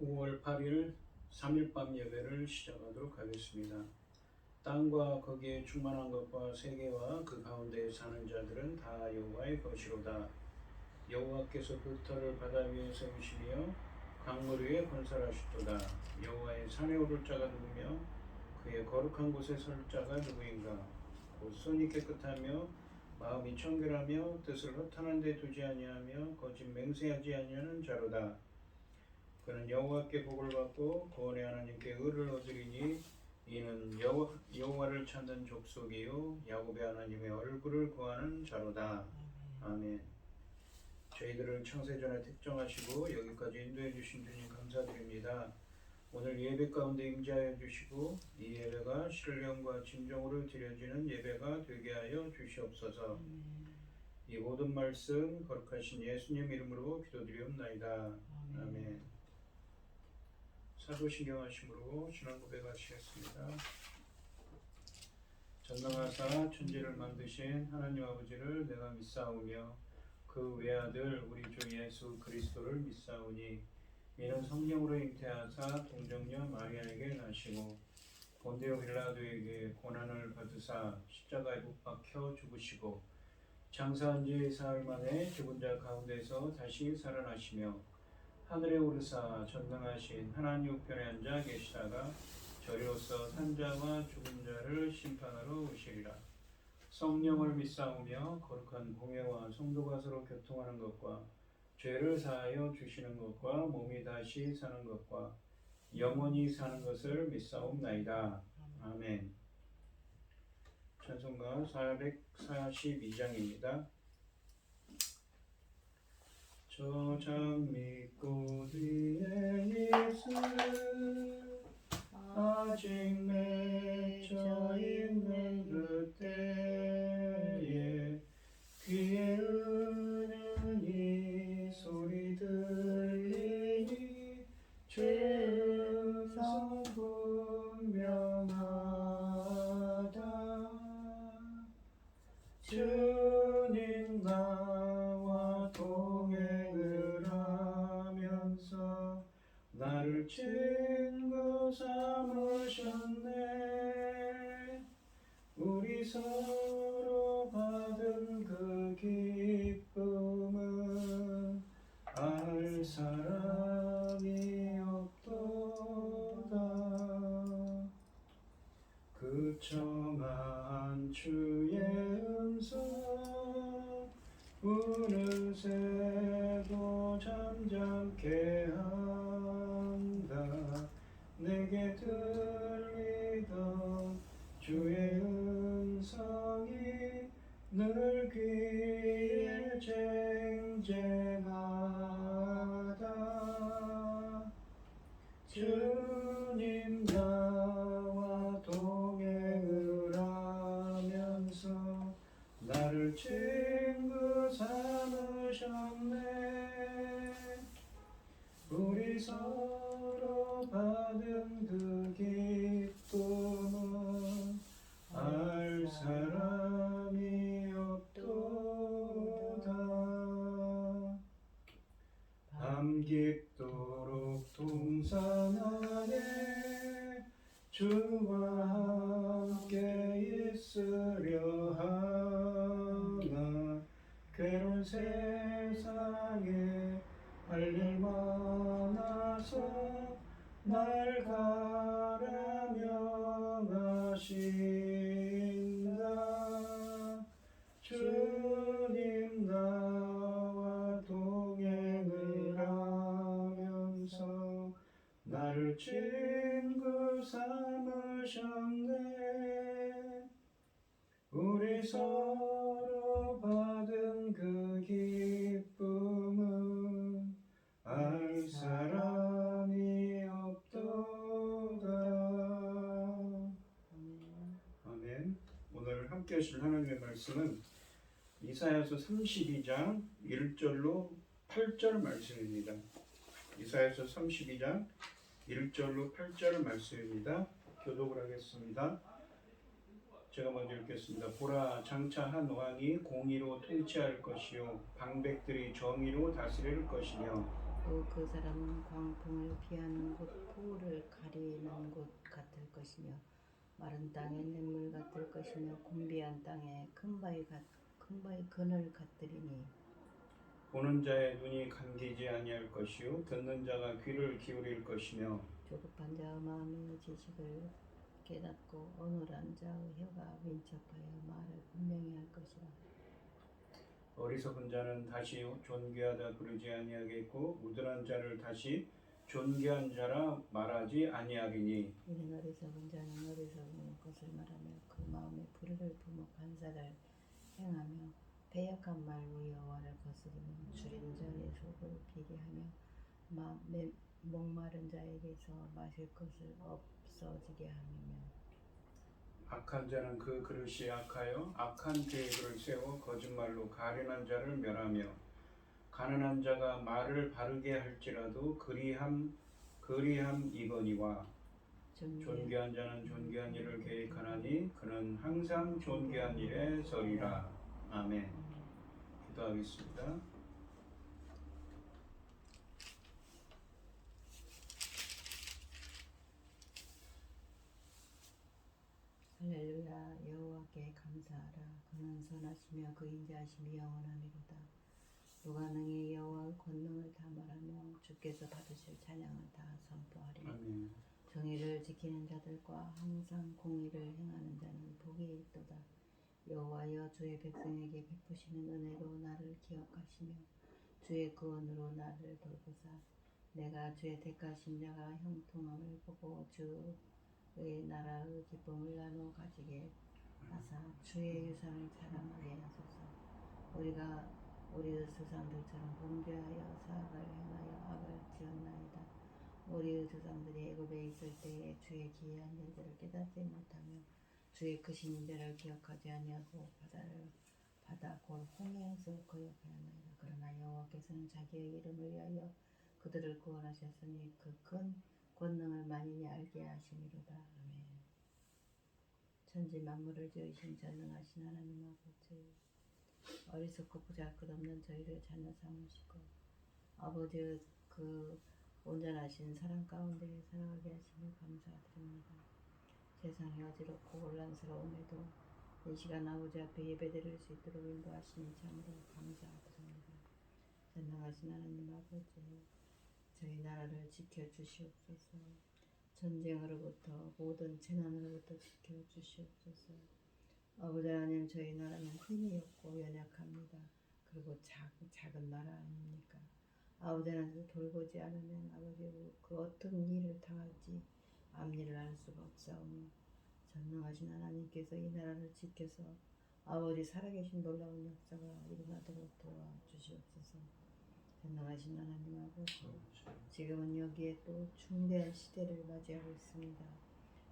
5월 8일 3일밤 예배를 시작하도록 하겠습니다. 땅과 거기에 충만한 것과 세계와 그 가운데에 사는 자들은 다 여호와의 것이로다. 여호와께서 그 터를 바다 위에 세우시며 강물 위에 건설하셨도다. 여호와의 산에 오를 자가 누구며 그의 거룩한 곳에 설 자가 누구인가. 곧 손이 깨끗하며 마음이 청결하며 뜻을 허탄한 데 두지 아니하며 거짓 맹세하지 아니하는 자로다. 그는 여호와께 복을 받고 구원의 하나님께 의를 얻으리니 이는 여호와를 찾는 족속이요 야곱의 하나님의 얼굴을 구하는 자로다. 아멘. 저희들을 창세전에 택정하시고 여기까지 인도해 주신 주님 감사드립니다. 오늘 예배 가운데 임재하여 주시고 이 예배가 신령과 진정으로 드려지는 예배가 되게 하여 주시옵소서. 이 모든 말씀 거룩하신 예수님 이름으로 기도드리옵나이다. 아멘. 사도신경하심으로 신앙 고백하시겠습니다. 전능하사 천지를 만드신 하나님 아버지를 내가 믿사오며 그 외아들 우리 주 예수 그리스도를 믿사오니 이는 성령으로 잉태하사 동정녀 마리아에게 나시고 본디오 빌라도에게 고난을 받으사 십자가에 못 박혀 죽으시고 장사한 지 사흘 만에 죽은 자 가운데서 다시 살아나시며 하늘에 오르사 전능하신 하나님 우편에 앉아 계시다가 저리로서 산자와 죽은 자를 심판하러 오시리라. 성령을 믿사오며 거룩한 공회와 성도가 서로 교통하는 것과 죄를 사하여 주시는 것과 몸이 다시 사는 것과 영원히 사는 것을 믿사옵나이다. 아멘. 찬송가 442장입니다. 저장 믿고 뒤에 있을 아직 맺혀 있는 그때에 귀에 은은히 소리 들리니 죄성 분명하다. 주님 나와 동행을 하면서 나를 친구 삼으셨네. 우리 서로 받은 그 기쁨은 알 사람이 없도다. 그 청한 주의 음성 우는 새도 잠잠케 한다. 내게 들리던 주의 음성이 늘 귀에 쟁쟁하다. 주님 나와 동행을 하면서 나를 친구 삼으셨네. 우리 서로 받은 그 기쁨은 알 사람이 없도다. 밤 깊도록 동산 안에 주와 함께 있으려 하나. 괴로운 세상에 할 일 많아서 날 가라 명하신다. 주님 나와 동행을 하면서 나를 친구 삼으셨네. 우리 서로 받은 그 기쁨은 알 사람이 없도다. 아멘. 오늘 함께 하실 하나님의 말씀은 이사야서 32장 1절로 8절 말씀입니다. 이사야서 32장 1절로 8절 말씀입니다. 교독을 하겠습니다. 제가 먼저 읽겠습니다. 보라, 장차 한 왕이 공의로 통치할 것이요 방백들이 정의로 다스릴 것이며 또 그 사람은 광풍을 피하는 곳, 폭우를 가리는 곳 같을 것이며 마른 땅에 냇물 같을 것이며 곤비한 땅에 큰 바위 그늘 같으리니 보는 자의 눈이 감기지 아니할 것이요 듣는 자가 귀를 기울일 것이며 조급한 자의 마음이 지식을 깨닫고 어눌한 자의 혀가 민첩하여 말을 분명히 할 것이라. 어리석은 자는 다시 존귀하다 부르지 아니하겠고 우둔한 자를 다시 존귀한 자라 말하지 아니하리니 이는 어리석은 자는 어리석은 것을 말하며 그 마음에 불의를 품어 반사를 행하며 패역한 말로 여호와를 거스리며 줄인 자의 속을 비리하며 목마른 자에게서 마실 것을 없어지게 하며 악한 자는 그 그릇이 악하여 악한 계획을 세워 거짓말로 가련한 자를 멸하며 가난한 자가 말을 바르게 할지라도 그리함이거니와 존귀한 자는 존귀한 일을 계획하나니 그는 항상 존귀한 일에 서리라. 아멘. 기도하겠습니다. 할렐루야. 여호와께 감사하라. 그는 선하시며 그 인자하심이 영원하니로다. 누가 능히 여호와의 권능을 다 말하며 주께서 받으실 찬양을 다 선포하리라. 아멘. 정의를 지키는 자들과 항상 공의를 행하는 자는 복이 있도다. 여호와여 주의 백성에게 베푸시는 은혜로 나를 기억하시며 주의 구원으로 나를 돌보사 내가 주의 택하신 자가 형통함을 보고 주의 나라의 기쁨을 나누어 가지게 하사 주의 유산을 자랑하게 하소서. 우리가 우리의 조상들처럼 범죄하여 사악을 행하여 악을 지었나이다. 우리의 조상들이 애굽에 있을 때에 주의 기이한 일들을 깨닫지 못하며 주의 크신 인자를 기억하지 아니하고 바다 곧 홍해에서 거역하였나이다. 그러나 여호와께서는 자기의 이름을 위하여 그들을 구원하셨으니 그 큰 권능을 만인이 알게 하심이로다. 아멘. 천지 만물을 지으신 전능하신 하나님 아버지, 어리석고 보잘것없는 저희를 자녀 삼으시고 아버지의 그 온전하신 사랑 가운데 살아가게 하심을 감사드립니다. 세상이 어지럽고 혼란스러움에도 이 시간 아버지 앞에 예배드릴 수 있도록 인도하시니 참으로 감사드립니다. 전능하신 하나님 아버지, 저희 나라를 지켜주시옵소서. 전쟁으로부터 모든 재난으로부터 지켜주시옵소서. 아버지 하나님, 저희 나라는 힘이 없고 연약합니다. 그리고 작은 나라 아닙니까? 아버지 하나님, 돌보지 않으면 아버지 그 어떤 일을 당할지 앞일을 알 수가 없사오니 전능하신 하나님께서 이 나라를 지켜서 아버지 살아계신 놀라운 역사가 일어나도록 도와주시옵소서. 전능하신 하나님 아버지, 지금은 여기에 또 중대한 시대를 맞이하고 있습니다.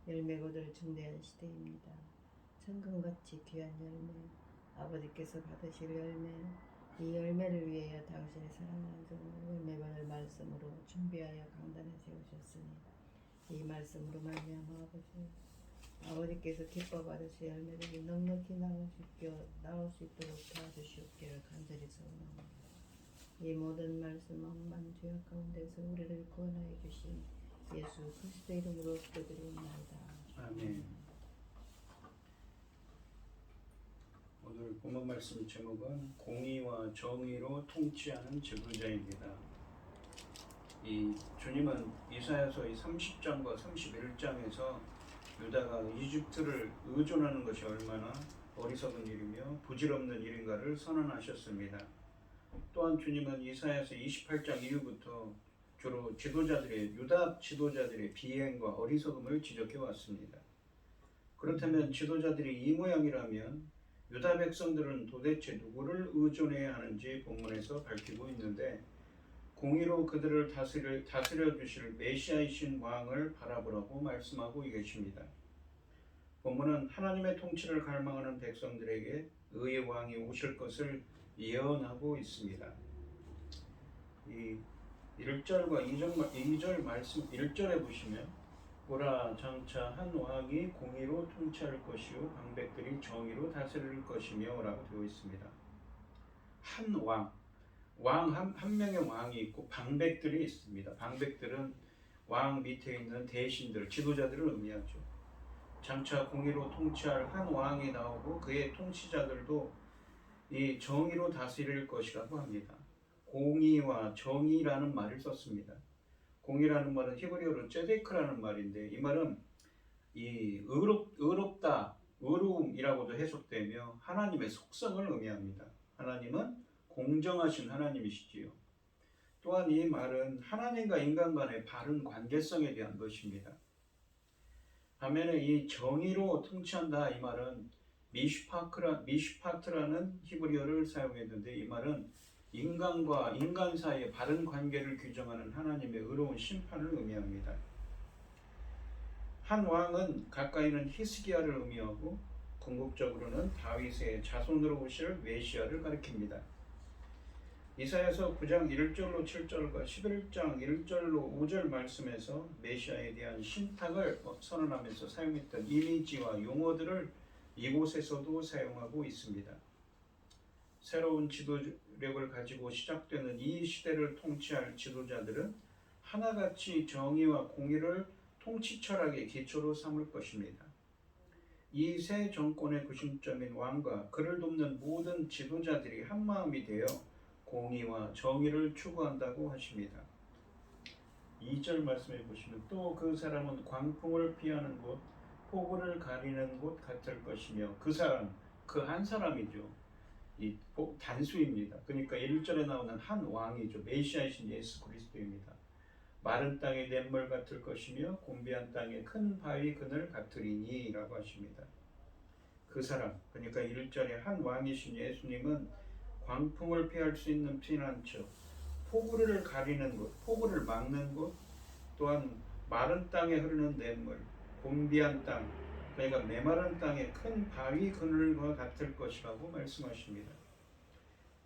열매 거둘 중대한 시대입니다. 천금같이 귀한 열매, 아버지께서 받으실 열매, 이 열매를 위하여 당신의 사랑하는 종을 열매 받을 말씀으로 준비하여 강단에 세우셨으니 이 말씀으로 말미암아 아버지께서 기뻐 받으실 열매들이 넉넉히 나올 수 있도록 도와주시옵기를 간절히 소원합니다. 이 모든 말씀 억만 죄악 가운데서 우리를 구원하여 주신 예수 그리스도 이름으로 기도드리옵나이다. 아멘. 오늘 본문 말씀 제목은 공의와 정의로 통치하는 지도자입니다. 이 주님은 이사야서 30장과 31장에서 유다가 이집트를 의존하는 것이 얼마나 어리석은 일이며 부질없는 일인가를 선언하셨습니다. 또한 주님은 이사야서 28장 이후부터 주로 유다 지도자들의 비행과 어리석음을 지적해 왔습니다. 그렇다면 지도자들이 이 모양이라면 유다 백성들은 도대체 누구를 의존해야 하는지 본문에서 밝히고 있는데 공의로 그들을 다스려 주실 메시아이신 왕을 바라보라고 말씀하고 계십니다. 본문은 하나님의 통치를 갈망하는 백성들에게 의의 왕이 오실 것을 예언하고 있습니다. 이 1절과 2절 말씀 1절에 보시면 보라 장차 한 왕이 공의로 통치할 것이요 방백들이 정의로 다스릴 것이며 라고 되어 있습니다. 한 왕, 한 명의 왕이 있고 방백들이 있습니다. 방백들은 왕 밑에 있는 대신들, 지도자들을 의미하죠. 장차 공의로 통치할 한 왕이 나오고 그의 통치자들도 이 정의로 다스릴 것이라고 합니다. 공의와 정의라는 말을 썼습니다. 공의라는 말은 히브리어로 ጼ데크라는 말인데 이 말은 이 의롭다, 의로움이라고도 해석되며 하나님의 속성을 의미합니다. 하나님은 공정하신 하나님이시지요. 또한 이 말은 하나님과 인간 간의 바른 관계성에 대한 것입니다. 반면에 이 정의로 통치한다 이 말은 미슈파트라는 히브리어를 사용했는데 이 말은 인간과 인간 사이의 바른 관계를 규정하는 하나님의 의로운 심판을 의미합니다. 한 왕은 가까이는 히스기야를 의미하고 궁극적으로는 다윗의 자손으로 오실 메시아를 가리킵니다. 이사야서 9장 1절로 7절과 11장 1절로 5절 말씀에서 메시아에 대한 신탁을 선언하면서 사용했던 이미지와 용어들을 이곳에서도 사용하고 있습니다. 새로운 지도력을 가지고 시작되는 이 시대를 통치할 지도자들은 하나같이 정의와 공의를 통치 철학의 기초로 삼을 것입니다. 이 새 정권의 구심점인 왕과 그를 돕는 모든 지도자들이 한마음이 되어 공의와 정의를 추구한다고 하십니다. 2절 말씀해 보시면 또 그 사람은 광풍을 피하는 곳, 폭우를 가리는 곳 같을 것이며 그 사람, 그 한 사람이죠. 이 단수입니다. 그러니까 1절에 나오는 한 왕이죠. 메시아이신 예수 그리스도입니다. 마른 땅의 냇물 같을 것이며 곤비한 땅의 큰 바위 그늘 같으리니 라고 하십니다. 그 사람, 그러니까 1절에 한 왕이신 예수님은 광풍을 피할 수 있는 피난처, 폭우를 가리는 곳, 폭우를 막는 곳, 또한 마른 땅에 흐르는 냇물, 곤비한 땅, 그러니까 메마른 땅의 큰 바위 그늘과 같을 것이라고 말씀하십니다.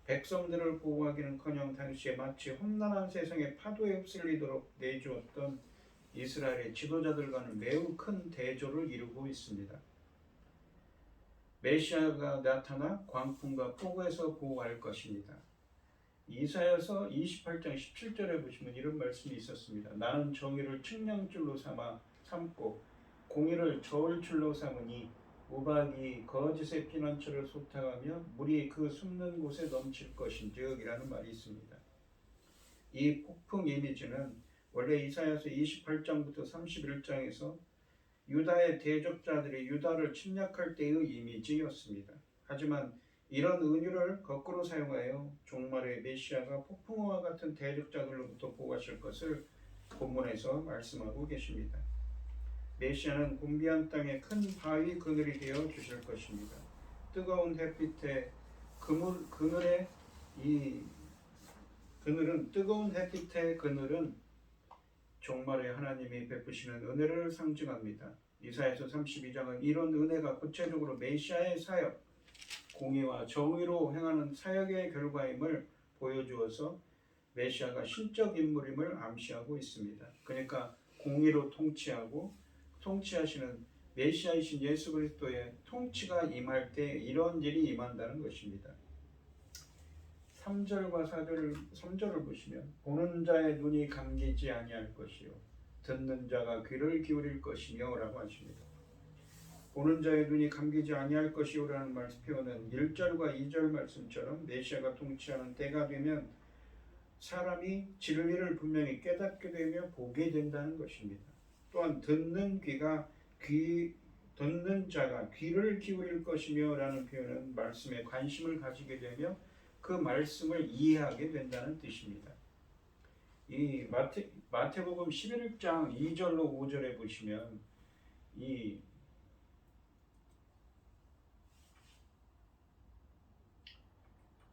백성들을 보호하기는커녕 당시에 마치 험난한 세상의 파도에 휩쓸리도록 내주었던 이스라엘의 지도자들과는 매우 큰 대조를 이루고 있습니다. 메시아가 나타나 광풍과 폭우에서 보호할 것입니다. 이사야서 28장 17절에 보시면 이런 말씀이 있었습니다. 나는 정의를 측량줄로 삼고 공의를 저울줄로 삼으니 우박이 거짓의 피난처를 소탕하며 물이 그 숨는 곳에 넘칠 것인즉 이라는 말이 있습니다. 이 폭풍 이미지는 원래 이사야서 28장부터 31장에서 유다의 대적자들이 유다를 침략할 때의 이미지였습니다. 하지만 이런 은유를 거꾸로 사용하여 종말의 메시아가 폭풍우와 같은 대적자들로부터 보호하실 것을 본문에서 말씀하고 계십니다. 메시아는 곤비한 땅에 큰 바위 그늘이 되어 주실 것입니다. 뜨거운 햇빛에 뜨거운 햇빛의 그늘은 종말에 하나님이 베푸시는 은혜를 상징합니다. 이사야서 32장은 이런 은혜가 구체적으로 메시아의 사역, 공의와 정의로 행하는 사역의 결과임을 보여주어서 메시아가 신적 인물임을 암시하고 있습니다. 그러니까 공의로 통치하시는 메시아이신 예수 그리스도의 통치가 임할 때 이런 일이 임한다는 것입니다. 3절과 3절을 보시면 보는 자의 눈이 감기지 아니할 것이요 듣는 자가 귀를 기울일 것이며 라고 하십니다. 보는 자의 눈이 감기지 아니할 것이요 라는 표현은 1절과 2절 말씀처럼 메시아가 통치하는 때가 되면 사람이 진리를 분명히 깨닫게 되며 보게 된다는 것입니다. 또한 듣는 자가 귀를 기울일 것이며 라는 표현은 말씀에 관심을 가지게 되며 그 말씀을 이해하게 된다는 뜻입니다. 이 마태복음 11장 2절로 5절에 보시면 이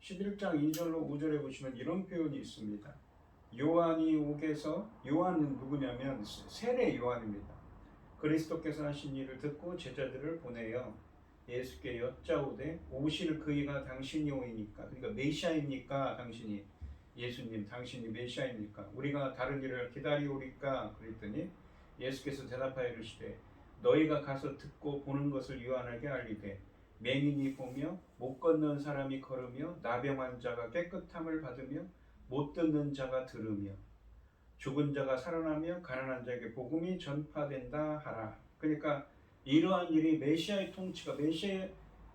11장 2절로 5절에 보시면 이런 표현이 있습니다. 요한은 누구냐면 세례 요한입니다. 그리스도께서 하신 일을 듣고 제자들을 보내어 예수께 여짜오되 오실 그이가 당신이오이니까, 그러니까 메시아입니까? 당신이 예수님 당신이 메시아입니까? 우리가 다른 일을 기다리오리까? 그랬더니 예수께서 대답하여 이르시되 너희가 가서 듣고 보는 것을 요한에게 알리되 맹인이 보며 못 걷는 사람이 걸으며 나병한 자가 깨끗함을 받으며 못 듣는 자가 들으며 죽은 자가 살아나며 가난한 자에게 복음이 전파된다 하라. 그러니까 이러한 일이 메시아의 통치가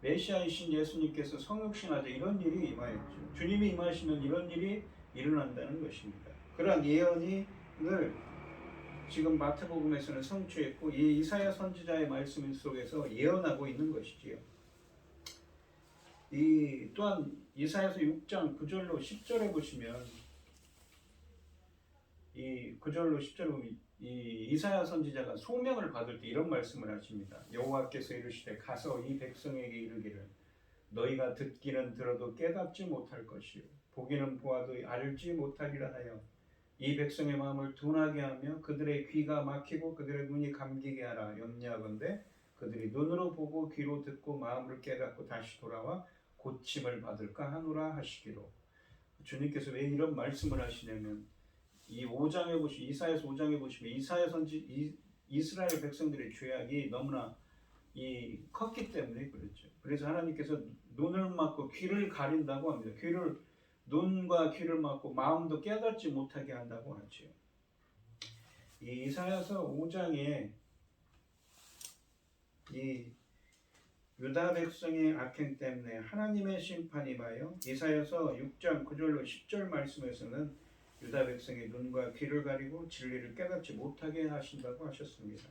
메시아이신 예수님께서 성육신하자 이런 일이 임하였죠. 주님이 임하시면 이런 일이 일어난다는 것입니다. 그러한 예언을 지금 마태복음에서는 성취했고 이 이사야 선지자의 말씀 속에서 예언하고 있는 것이지요. 이 또한 이사야서 6장 9절로 10절에 보시면 이 9절로 10절에 보면 이 이사야 선지자가 소명을 받을 때 이런 말씀을 하십니다. 여호와께서 이르시되 가서 이 백성에게 이르기를 너희가 듣기는 들어도 깨닫지 못할 것이요 보기는 보아도 알지 못하리라 하여 이 백성의 마음을 둔하게 하며 그들의 귀가 막히고 그들의 눈이 감기게 하라. 염려하건대 그들이 눈으로 보고 귀로 듣고 마음을 깨닫고 다시 돌아와 고침을 받을까 하노라 하시기로. 주님께서 왜 이런 말씀을 하시냐면 이 5장에 보시면 이사야서 5장에 보시면 이사야 선지 이스라엘 백성들의 죄악이 너무나 컸기 때문에 그렇죠. 그래서 하나님께서 눈을 막고 귀를 가린다고 합니다. 눈과 귀를 막고 마음도 깨닫지 못하게 한다고 하죠. 이 이사야서 5장에 이 유다 백성의 악행 때문에 하나님의 심판이 임하여 이사야서 6장 9절로 10절 말씀에서는 유다 백성의 눈과 귀를 가리고 진리를 깨닫지 못하게 하신다고 하셨습니다.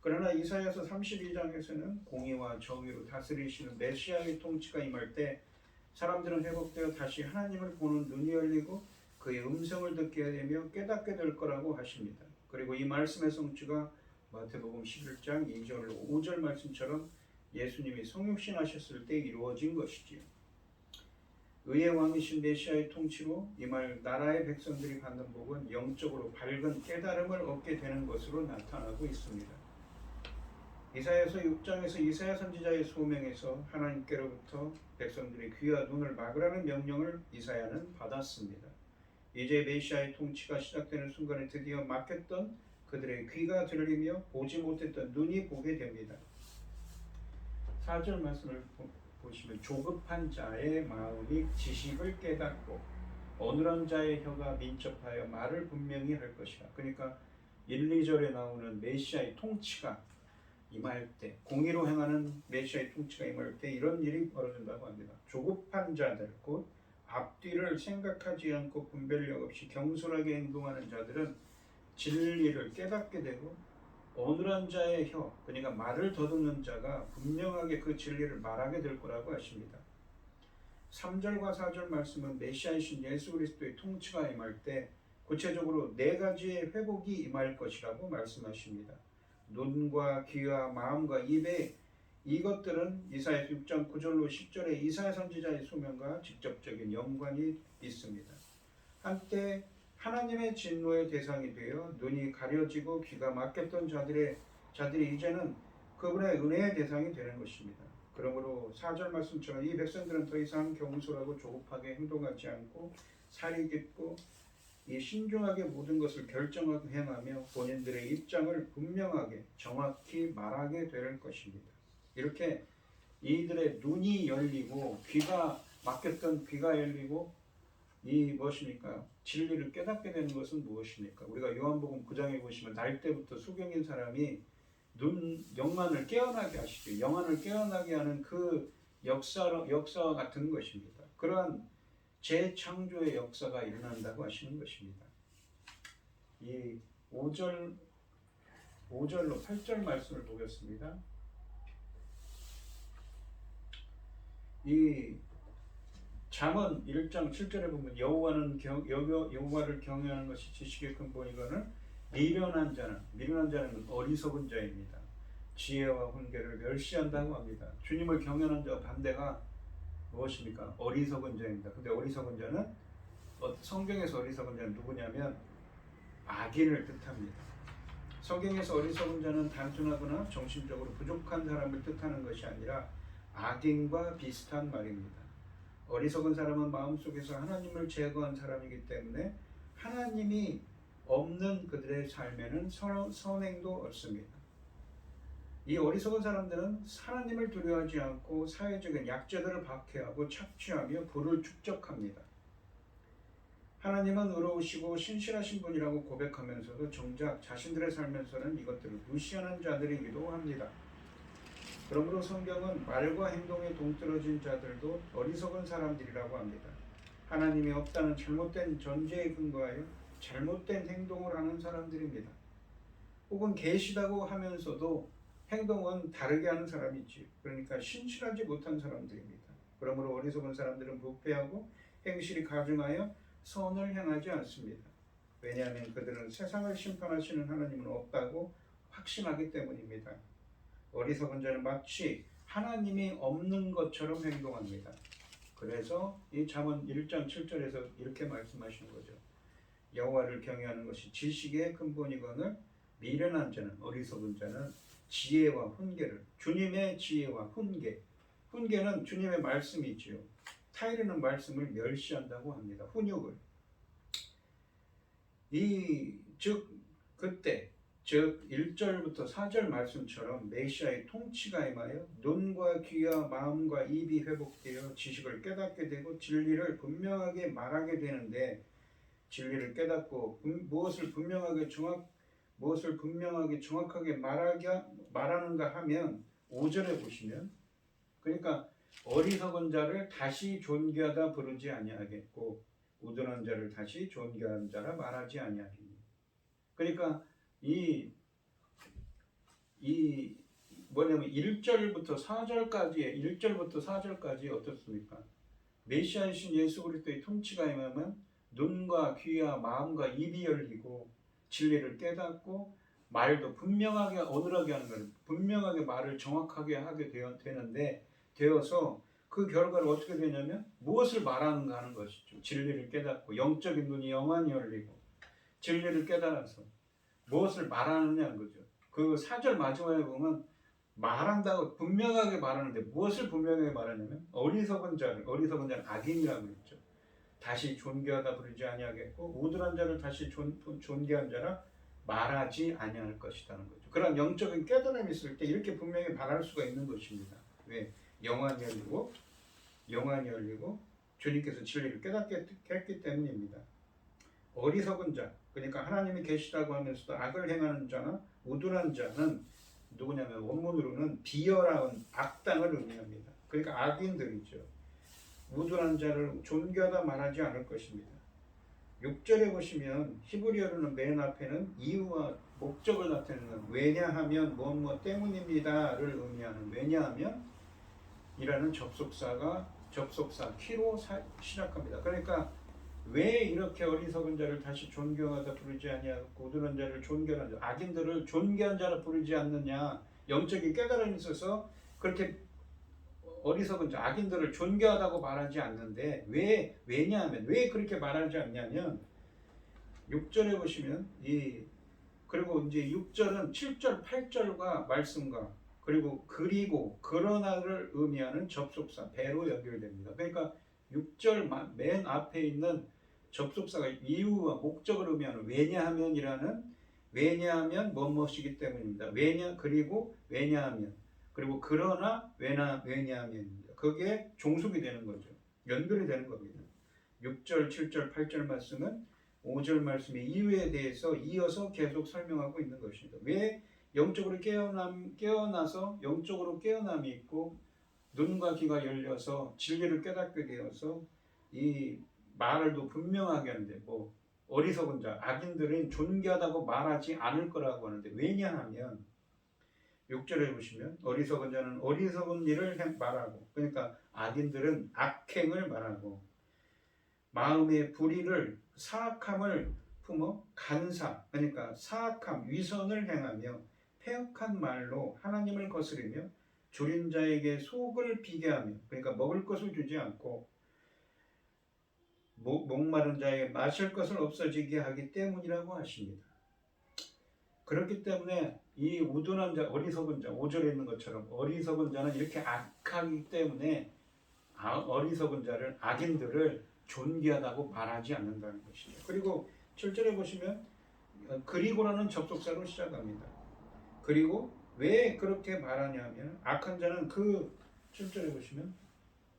그러나 이사야서 32장에서는 공의와 정의로 다스리시는 메시아의 통치가 임할 때 사람들은 회복되어 다시 하나님을 보는 눈이 열리고 그의 음성을 듣게 되며 깨닫게 될 거라고 하십니다. 그리고 이 말씀의 성취가 마태복음 11장 2절 5절 말씀처럼 예수님이 성육신하셨을 때 이루어진 것이지요. 의의 왕이신 메시아의 통치로 임할 나라의 백성들이 받는 복은 영적으로 밝은 깨달음을 얻게 되는 것으로 나타나고 있습니다. 이사야서 6장에서 이사야 선지자의 소명에서 하나님께로부터 백성들의 귀와 눈을 막으라는 명령을 이사야는 받았습니다. 이제 메시아의 통치가 시작되는 순간에 드디어 막혔던 그들의 귀가 들리며 보지 못했던 눈이 보게 됩니다. 4절 말씀을 보시면 조급한 자의 마음이 지식을 깨닫고 어눌한 자의 혀가 민첩하여 말을 분명히 할 것이라. 그러니까 1, 2절에 나오는 메시아의 통치가 임할 때, 공의로 행하는 메시아의 통치가 임할 때 이런 일이 벌어진다고 합니다. 조급한 자들, 곧 앞뒤를 생각하지 않고 분별력 없이 경솔하게 행동하는 자들은 진리를 깨닫게 되고 어눌한 자의 혀, 그러니까 말을 더듬는 자가 분명하게 그 진리를 말하게 될 거라고 하십니다. 3절과 4절 말씀은 메시아이신 예수 그리스도의 통치가 임할 때 구체적으로 4가지의 회복이 임할 것이라고 말씀하십니다. 눈과 귀와 마음과 입의 이것들은 이사야 6장 9절로 10절의 이사야 선지자의 소명과 직접적인 연관이 있습니다. 한때 하나님의 진노의 대상이 되어 눈이 가려지고 귀가 막혔던 자들이 이제는 그분의 은혜의 대상이 되는 것입니다. 그러므로 4절 말씀처럼 이 백성들은 더 이상 경솔하고 조급하게 행동하지 않고 살이 깊고 신중하게 모든 것을 결정하고 행하며 본인들의 입장을 분명하게 정확히 말하게 될 것입니다. 이렇게 이들의 눈이 열리고 귀가 막혔던 귀가 열리고 무엇입니까? 진리를 깨닫게 되는 것은 무엇입니까? 우리가 요한복음 9장에 보시면 날 때부터 수경인 사람이 영안을 깨어나게 하시죠. 영안을 깨어나게 하는 그 역사와 같은 것입니다. 그러한 재창조의 역사가 일어난다고 하시는 것입니다. 이 5절로 8절 말씀을 보겠습니다. 이 잠언 1장 7절에 보면 여호와를 경외하는 것이 지식의 근본이거늘 미련한 자는 어리석은 자입니다. 지혜와 훈계를 멸시한다고 합니다. 주님을 경외하는 자와 반대가 무엇입니까? 어리석은 자입니다. 근데 어리석은 자는 성경에서 어리석은 자는 누구냐면 악인을 뜻합니다. 성경에서 어리석은 자는 단순하거나 정신적으로 부족한 사람을 뜻하는 것이 아니라 악인과 비슷한 말입니다. 어리석은 사람은 마음속에서 하나님을 제거한 사람이기 때문에 하나님이 없는 그들의 삶에는 선행도 없습니다. 이 어리석은 사람들은 하나님을 두려워하지 않고 사회적인 약자들을 박해하고 착취하며 부를 축적합니다. 하나님은 의로우시고 신실하신 분이라고 고백하면서도 정작 자신들의 삶에서는 이것들을 무시하는 자들이기도 합니다. 그러므로 성경은 말과 행동에 동떨어진 자들도 어리석은 사람들이라고 합니다. 하나님이 없다는 잘못된 전제에 근거하여 잘못된 행동을 하는 사람들입니다. 혹은 계시다고 하면서도 행동은 다르게 하는 사람이지요. 그러니까 신실하지 못한 사람들입니다. 그러므로 어리석은 사람들은 부패하고 행실이 가증하여 선을 행하지 않습니다. 왜냐하면 그들은 세상을 심판하시는 하나님은 없다고 확신하기 때문입니다. 어리석은 자는 마치 하나님이 없는 것처럼 행동합니다. 그래서 이 잠언 1장 7절에서 이렇게 말씀하시는 거죠. 여호와를 경외하는 것이 지식의 근본이거늘 미련한 자는 어리석은 자는 지혜와 훈계를 주님의 지혜와 훈계는 주님의 말씀이지요. 타이르는 말씀을 멸시한다고 합니다. 훈육을 그때 즉 1절부터 4절 말씀처럼 메시아의 통치가 임하여 눈과 귀와 마음과 입이 회복되어 지식을 깨닫게 되고 진리를 분명하게 말하게 되는데 진리를 깨닫고 무엇을 분명하게 정확하게 말하는가 하면 5절에 보시면 그러니까 어리석은 자를 다시 존귀하다 부르지 아니하겠고 우둔한 자를 다시 존귀한 자라 말하지 아니하리니. 그러니까 이 뭐냐면 1절부터 4절까지 어떻습니까? 메시아이신 예수 그리스도의 통치가 임하면 눈과 귀와 마음과 입이 열리고 진리를 깨닫고 말도 분명하게 어눌하게 하는 거예요. 분명하게 말을 정확하게 하게 되어서 그 결과를 어떻게 되냐면 무엇을 말하는가 하는 것이죠. 진리를 깨닫고 영적인 눈이 영원히 열리고 진리를 깨달아서 무엇을 말하느냐는 거죠. 그 4절 마지막에 보면 말한다고 분명하게 말하는데 무엇을 분명하게 말하냐면 어리석은 자는 악인이라고 그랬죠. 다시 존귀하다 부르지 아니하겠고 우둔한 자를 다시 존귀한 자라 말하지 아니할 것이라는 거죠. 그런 영적인 깨달음이 있을 때 이렇게 분명히 말할 수가 있는 것입니다. 왜? 영안이 열리고 주님께서 진리를 깨닫게 했기 때문입니다. 어리석은 자, 그러니까 하나님이 계시다고 하면서도 악을 행하는 자나 우둔한 자는 누구냐면 원문으로는 비열한 악당을 의미합니다. 그러니까 악인들이죠. 우둔한 자를 존귀하다 말하지 않을 것입니다. 6절에 보시면 히브리어로는 맨 앞에는 이유와 목적을 나타내는 왜냐하면 무엇 때문입니다를 의미하는 왜냐하면 이라는 접속사 키로 시작합니다. 그러니까 왜 이렇게 어리석은 자를 다시 존경하다 부르지 아니하고 우둔한 자를 존경하는 자, 악인들을 존귀한 자라 부르지 않느냐. 영적인 깨달음이 있어서 그렇게 어리석은 자, 악인들을 존귀하다고 말하지 않는데 왜냐하면 왜 그렇게 말하지 않냐면 6절에 보시면 그리고 이제 6절은 7절 8절과 말씀과 그리고 그러나를 의미하는 접속사 배로 연결됩니다. 그러니까 6절 맨 앞에 있는 접속사가 이유와 목적을 의미하는 왜냐하면 뭐뭐이기 때문입니다. 왜냐하면 그리고 그러나 왜냐하면입니다. 그게 종속이 되는 거죠. 연결이 되는 겁니다. 6절, 7절, 8절 말씀은 5절 말씀의 이유에 대해서 이어서 계속 설명하고 있는 것입니다. 왜 영적으로 깨어나서 영적으로 깨어남이 있고 눈과 귀가 열려서 진리를 깨닫게 되어서 이 말을 더 분명하게 하는데 어리석은 자, 악인들은 존귀하다고 말하지 않을 거라고 하는데 왜냐하면 6절에 보시면 어리석은 자는 어리석은 일을 말하고 그러니까 악인들은 악행을 말하고 마음의 불의를 사악함을 품어 그러니까 사악함 위선을 행하며 패역한 말로 하나님을 거스르며 줄인 자에게 속을 비게 하며 그러니까 먹을 것을 주지 않고 목마른 자에게 마실 것을 없어지게 하기 때문이라고 하십니다. 그렇기 때문에 이 우둔한 자, 어리석은 자, 5절에 있는 것처럼 어리석은 자는 이렇게 악하기 때문에 어리석은 자를 악인들을 존귀하다고 말하지 않는다는 것이죠. 그리고 7절에 보시면 그리고라는 접속사로 시작합니다. 그리고 왜 그렇게 말하냐면 악한 자는 그 7절에 보시면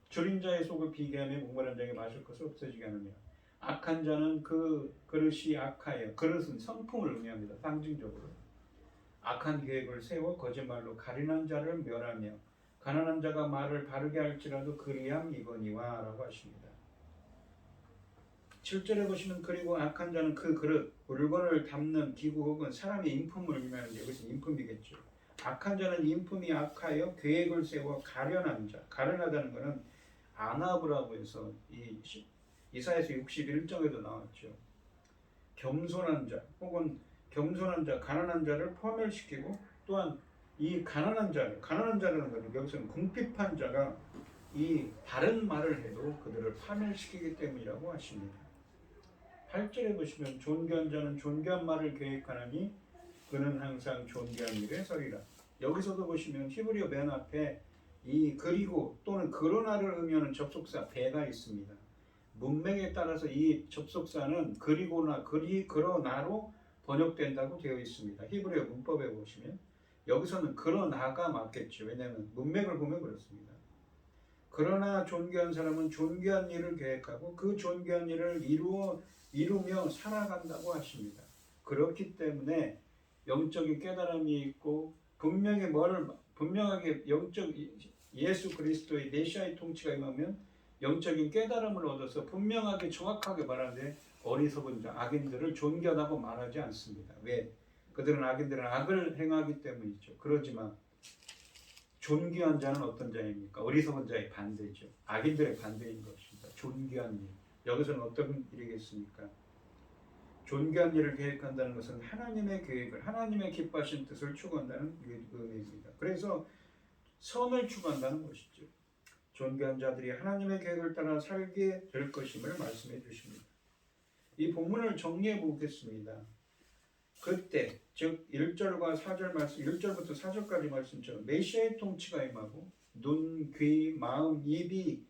줄인 자의 속을 비게 하며 목마른 자에게 마실 것을 없어지게 하느냐. 악한 자는 그 그릇이 악하여, 그릇은 성품을 의미합니다. 상징적으로. 악한 계획을 세워 거짓말로 가련한 자를 멸하며 가난한 자가 말을 바르게 할지라도 그리함이거니와 라고 하십니다. 7절에 보시면 그리고 악한 자는 그 그릇, 물건을 담는 기구 혹은 사람의 인품을 의미하는데 여기서 인품이겠죠. 악한 자는 인품이 악하여 계획을 세워 가련한 자, 가련하다는 것은 안압이라고 해서 이 이사야서 61장에도 나왔죠. 겸손한 자 혹은 겸손한 자, 가난한 자를 파멸시키고 또한 이 가난한 자라는 것은 여기서는 궁핍한 자가 이 바른 말을 해도 그들을 파멸시키기 때문이라고 하십니다. 8절에 보시면 존귀한 자는 존귀한 말을 계획하나니 그는 항상 존귀한 일에 서리라. 여기서도 보시면 히브리어 맨 앞에 이 그리고 또는 그러나를 의미하는 접속사 배가 있습니다. 문맥에 따라서 이 접속사는 그리고나 그러나로 번역된다고 되어 있습니다. 히브리어 문법에 보시면 여기서는 그러나가 맞겠죠. 왜냐하면 문맥을 보면 그렇습니다. 그러나 존귀한 사람은 존귀한 일을 계획하고 그 존귀한 일을 이루며 살아간다고 하십니다. 그렇기 때문에 영적인 깨달음이 있고 분명하게 영적 예수 그리스도의 메시아의 통치가 임하면 영적인 깨달음을 얻어서 분명하게 정확하게 말하는데 어리석은 자, 악인들을 존귀하다고 말하지 않습니다. 왜? 그들은 악인들은 악을 행하기 때문이죠. 그러지만 존귀한 자는 어떤 자입니까? 어리석은 자의 반대죠. 악인들의 반대인 것입니다. 존귀한 일. 여기서는 어떤 일이겠습니까? 존귀한 일을 계획한다는 것은 하나님의 계획을, 하나님의 기뻐하신 뜻을 추구한다는 의미입니다. 그래서 선을 추구한다는 것이죠. 존귀한 자들이 하나님의 계획을 따라 살게 될 것임을 말씀해 주십니다. 이 본문을 정리해 보겠습니다. 그때 즉 1절과 4절 말씀, 1절부터 4절까지 말씀처럼 메시아의 통치가 임하고 눈, 귀, 마음, 입이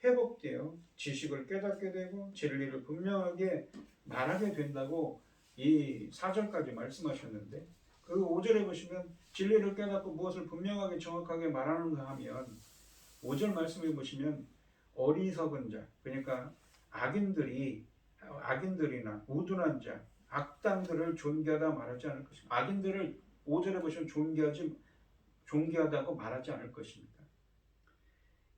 회복되어 지식을 깨닫게 되고 진리를 분명하게 말하게 된다고 이 4절까지 말씀하셨는데 그 5절에 보시면 진리를 깨닫고 무엇을 분명하게 정확하게 말하는가 하면 5절 말씀해 보시면 어리석은 자, 그러니까 악인들이나 우둔한 자, 악당들을 존귀하다 말하지 않을 것입니다. 악인들을 5절에 보시면 존귀하다고 말하지 않을 것입니다.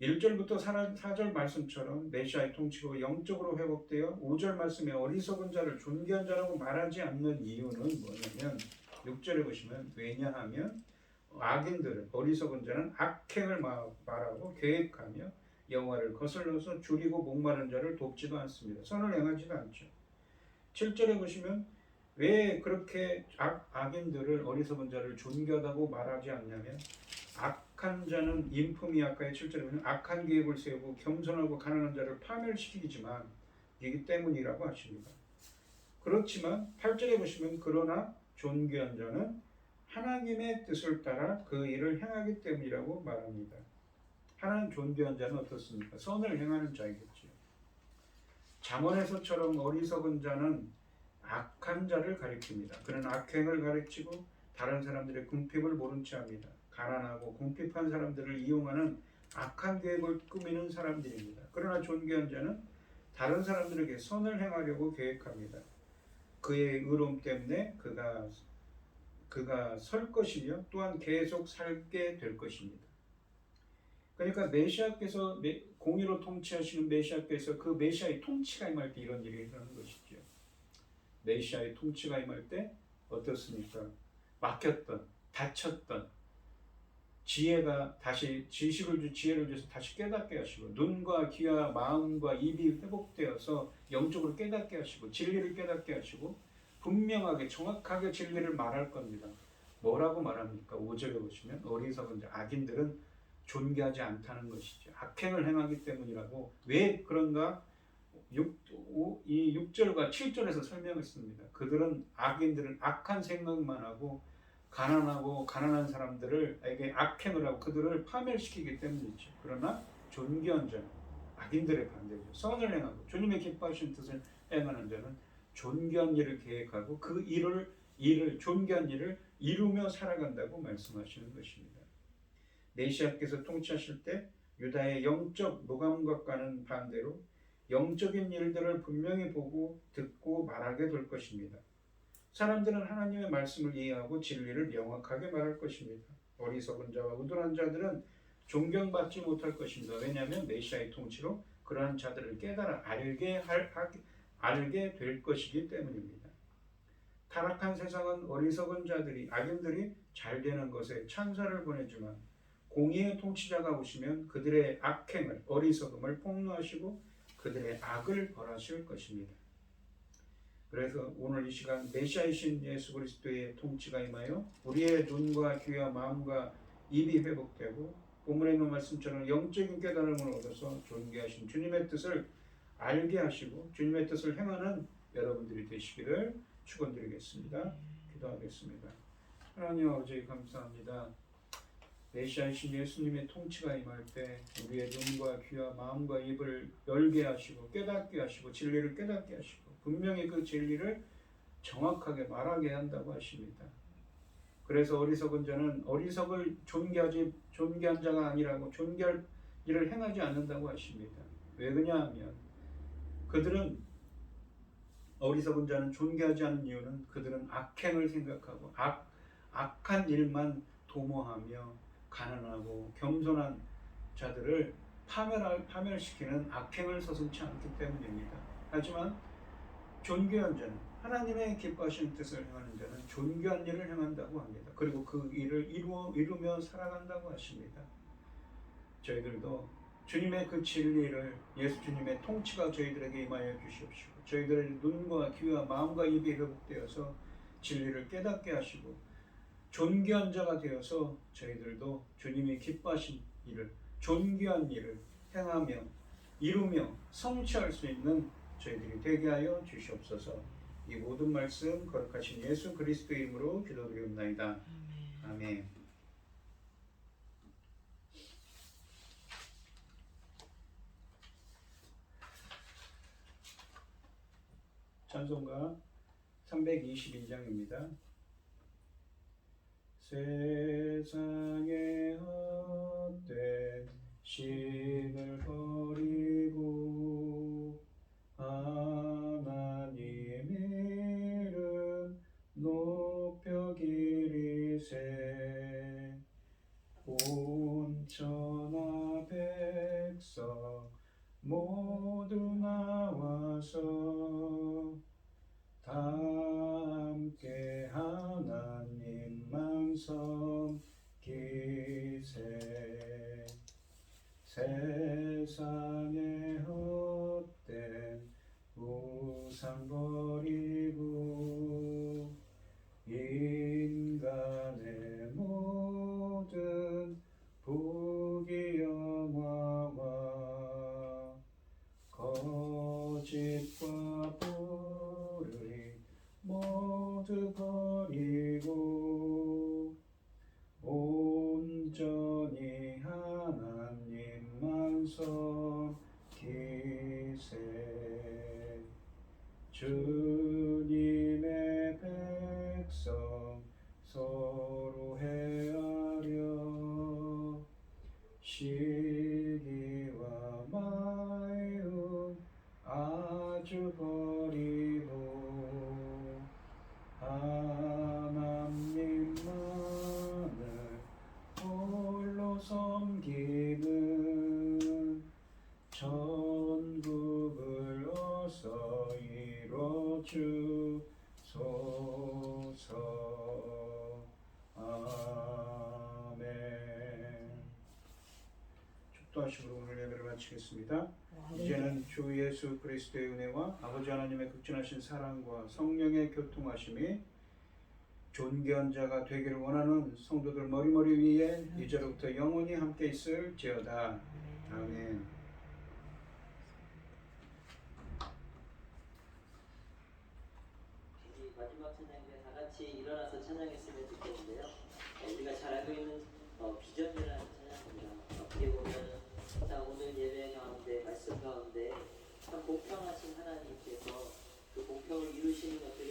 1절부터 4절 말씀처럼 메시아의 통치로 영적으로 회복되어 5절 말씀에 어리석은 자를 존귀한 자라고 말하지 않는 이유는 뭐냐면 6절에 보시면 왜냐하면 악인들은 어리석은 자는 악행을 말하고 계획하며 여호와를 거슬러서 줄이고 목마른 자를 돕지도 않습니다. 선을 행하지도 않죠. 7절에 보시면 왜 그렇게 악인들을 어리석은 자를 존귀하다고 말하지 않냐면 악한 자는 인품이 악하여 7절에 보면 악한 계획을 세우고 겸손하고 가난한 자를 파멸시키지만 이기 때문이라고 하십니다. 그렇지만 8절에 보시면 그러나 존귀한 자는 하나님의 뜻을 따라 그 일을 행하기 때문이라고 말합니다. 하나님 존귀한 자는 어떻습니까? 선을 행하는 자이겠죠. 잠언에서처럼 어리석은 자는 악한 자를 가리킵니다. 그는 악행을 가르치고 다른 사람들의 궁핍을 모른 채 합니다. 가난하고 궁핍한 사람들을 이용하는 악한 계획을 꾸미는 사람들입니다. 그러나 존귀한 자는 다른 사람들에게 선을 행하려고 계획합니다. 그의 의로움 때문에 그가 설 것이며 또한 계속 살게 될 것입니다. 그러니까 메시아께서 공의로 통치하시는 메시아께서 그 메시아의 통치가 임할 때 이런 일이 일어나는 것이죠. 메시아의 통치가 임할 때 어떻습니까? 막혔던, 다쳤던 지혜가 다시 지혜를 줘서 다시 깨닫게 하시고 눈과 귀와 마음과 입이 회복되어서 영적으로 깨닫게 하시고 진리를 깨닫게 하시고 분명하게 정확하게 진리를 말할 겁니다. 뭐라고 말합니까? 5절에 보시면 어리석은 자, 악인들은 존귀하지 않다는 것이죠. 악행을 행하기 때문이라고. 왜 그런가? 이 6절과 7절에서 설명했습니다. 악인들은 악한 생각만 하고 가난하고 가난한 사람들에게 악행을 하고 그들을 파멸시키기 때문이죠. 그러나 존귀한 자는 악인들의 반대죠. 선을 행하고 주님의 기뻐하신 뜻을 행하는 자는 존귀한 일을 계획하고 그 존귀한 일을 이루며 살아간다고 말씀하시는 것입니다. 메시아께서 통치하실 때 유다의 영적 무감각과는 반대로 영적인 일들을 분명히 보고 듣고 말하게 될 것입니다. 사람들은 하나님의 말씀을 이해하고 진리를 명확하게 말할 것입니다. 어리석은 자와 우둔한 자들은 존경받지 못할 것입니다. 왜냐하면 메시아의 통치로 그러한 자들을 깨달아 알게 될 것이기 때문입니다. 타락한 세상은 어리석은 자들이 악인들이 잘 되는 것에 찬사를 보내지만 공의의 통치자가 오시면 그들의 악행을 어리석음을 폭로하시고 그들의 악을 벌하실 것입니다. 그래서 오늘 이 시간 메시아이신 예수 그리스도의 통치가 임하여 우리의 눈과 귀와 마음과 입이 회복되고 본문에 있는 말씀처럼 영적인 깨달음을 얻어서 존귀하신 주님의 뜻을 알게 하시고 주님의 뜻을 행하는 여러분들이 되시기를 축원드리겠습니다. 기도하겠습니다. 하나님 아버지 감사합니다. 메시아이신 예수님의 통치가 임할 때 우리의 눈과 귀와 마음과 입을 열게 하시고 깨닫게 하시고 진리를 깨닫게 하시고 분명히 그 진리를 정확하게 말하게 한다고 하십니다. 그래서 어리석은 자는 어리석을 존귀한 자가 아니라고 존귀할 일을 행하지 않는다고 하십니다. 왜 그러냐하면 그들은 어리석은 자는 존귀하지 않는 이유는 그들은 악행을 생각하고 악한 일만 도모하며 가난하고 겸손한 자들을 파멸시키는 악행을 서슴지 않기 때문입니다. 하지만 존귀한 자는 하나님의 기뻐하시는 뜻을 행하는 자는 존귀한 일을 행한다고 합니다. 그리고 그 일을 이루며 살아간다고 하십니다. 저희들도 주님의 그 진리를 예수 주님의 통치가 저희들에게 임하여 주시옵시고 저희들의 눈과 귀와 마음과 입이 회복되어서 진리를 깨닫게 하시고 존귀한 자가 되어서 저희들도 주님이 기뻐하신 일을 존귀한 일을 행하며 이루며 성취할 수 있는 저희들이 되게 하여 주시옵소서. 이 모든 말씀 거룩하신 예수 그리스도의 이름으로 기도드리옵나이다. 아멘. 찬송가 322장입니다. 세상의 헛된 신을 버리고 하나님 이름 높여 기리세 온 천하 백성 모두 나와서 다 함께 하나님만 섬기세 세상의 헛된 우상 버리고 인간의 모든 부귀영화와 거짓과 불의 모두 버리고 온전히 하나님만 섬기세 주님의 백성 서로 헤아려 시기와 마음 아주 버리고 하나님만을 홀로 섬기는 천국을 어서 이뤄주소서. 아멘. 축도하시므로 오늘 예배를 마치겠습니다. 이제는 주 예수 그리스도의 은혜와 아버지 하나님의 극진하신 사랑과 성령의 교통하심이 존귀한 자가 되기를 원하는 성도들 머리머리 위에 이제로부터 영원히 함께 있을지어다. 아멘. 마지막 찬양인데 다 같이 일어나서 찬양했으면 좋겠는데요. 우리가 잘 알고 있는 비전이라는 찬양입니다. 어떻게 보면 오늘 예배 가운데 말씀 가운데 참 공평하신 하나님께서 그 공평을 이루시는 것들